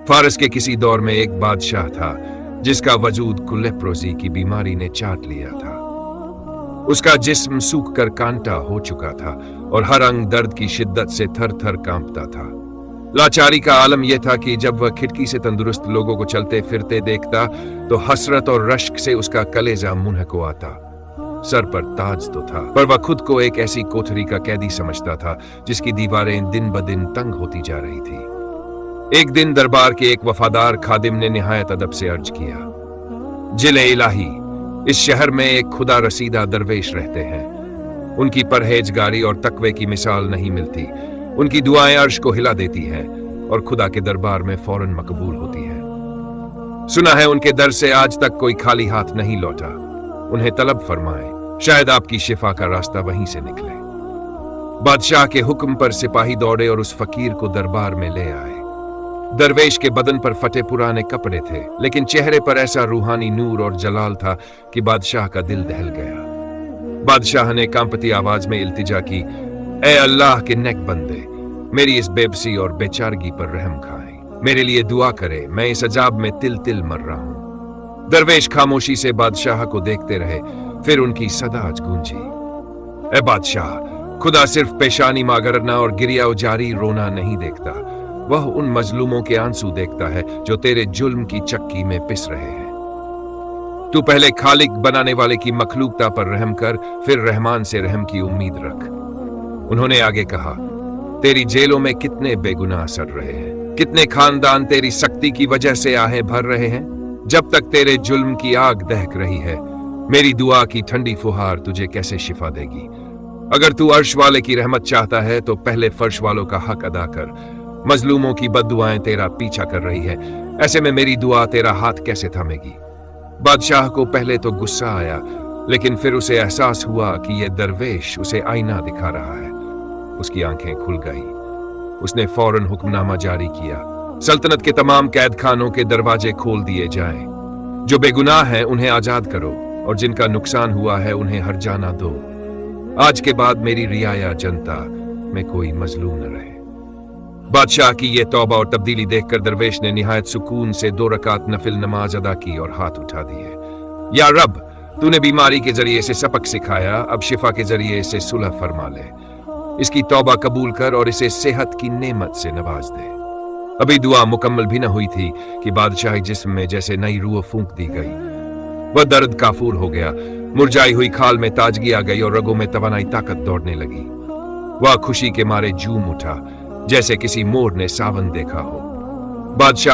फारस के किसी दौर में एक बादशाह था जिसका वजूद को लेप्रोसी की बीमारी ने चाट लिया था। उसका जिस्म सूख कर कांटा हो चुका था और हर अंग दर्द की शिद्दत से थर थर कांपता था। लाचारी का आलम यह था कि जब वह खिड़की से तंदुरुस्त लोगों को चलते फिरते देखता तो हसरत और रश्क से उसका कलेजा मुंह को आता। सर पर ताज तो था, पर वह खुद को एक ऐसी कोठरी का कैदी समझता था जिसकी दीवारें दिन ब दिन तंग होती जा रही थी। एक दिन दरबार के एक वफादार खादिम ने निहायत अदब से अर्ज किया, जिले इलाही, इस शहर में एक खुदा रसीदा दरवेश रहते हैं। उनकी परहेजगारी और तकवे की मिसाल नहीं मिलती। उनकी दुआएं अर्श को हिला देती हैं और खुदा के दरबार में फौरन मकबूल होती है। सुना है उनके दर से आज तक कोई खाली हाथ नहीं लौटा। उन्हें तलब फरमाएं, शायद आपकी शिफा का रास्ता वहीं से निकले। बादशाह के हुक्म पर सिपाही दौड़े और उस फकीर को दरबार में ले आए। दरवेश के बदन पर फटे पुराने कपड़े थे, लेकिन चेहरे पर ऐसा रूहानी नूर और जलाल था कि बादशाह का दिल दहल गया। बादशाह ने कांपती आवाज में इल्तिजा की, ए अल्लाह के नेक बंदे, मेरी इस बेबसी और बेचारगी पर रहम खाएं। मेरे लिए दुआ करे, मैं इस अजाब में तिल तिल मर रहा हूं। दरवेश खामोशी से बादशाह को देखते रहे, फिर उनकी सदाज गूंजी, ए बादशाह, खुदा सिर्फ पेशानी मागरना और गिरिया जारी रोना नहीं देखता, वह उन मजलूमों के आंसू देखता है जो तेरे जुल्म की चक्की में पिस रहे हैं। तू पहले खालिक बनाने वाले की मखलूकता पर रहम कर, फिर रहमान से रहम की उम्मीद रख। उन्होंने आगे कहा, तेरी जेलों में कितने बेगुनाह सड़ रहे हैं, कितने खानदान तेरी सख्ती की वजह से आहें भर रहे हैं। जब तक तेरे जुल्म की आग दहक रही है, मेरी दुआ की ठंडी फुहार तुझे कैसे शिफा देगी। अगर तू अर्श वाले की रहमत चाहता है तो पहले फर्श वालों का हक अदा कर। मजलूमों की बद्दुआएं तेरा पीछा कर रही है, ऐसे में मेरी दुआ तेरा हाथ कैसे थामेगी। बादशाह को पहले तो गुस्सा आया, लेकिन फिर उसे एहसास हुआ कि यह दरवेश उसे आईना दिखा रहा है। उसकी आंखें खुल गई। उसने फौरन हुक्मनामा जारी किया, सल्तनत के तमाम कैद खानों के दरवाजे खोल दिए जाएं। जो बेगुनाह हैं उन्हें आजाद करो और जिनका नुकसान हुआ है उन्हें हर्जाना दो। आज के बाद मेरी रियाया जनता में कोई मजलूम न रहे। बादशाह की यह तौबा और तब्दीली देखकर दरवेश ने निहायत सुकून से 2 रकात नफिल नमाज अदा की और हाथ उठा दिए। या रब, तूने बीमारी के जरिए इसे सबक सिखाया, अब शिफा के जरिए इसे सुलह फरमा ले। इसकी तौबा कबूल कर और इसे सेहत की नेमत से नवाज दे। अभी दुआ मुकम्मल भी न हुई थी कि बादशाही जिस्म में जैसे नई रूह फूंक दी गई। वह दर्द काफूर हो गया, मुरझाई हुई खाल में ताजगी आ गई और रगों में तवानाई ताकत दौड़ने लगी। वह खुशी के मारे झूम उठा जैसे किसी मोर ने सावन देखा हो। बादशाह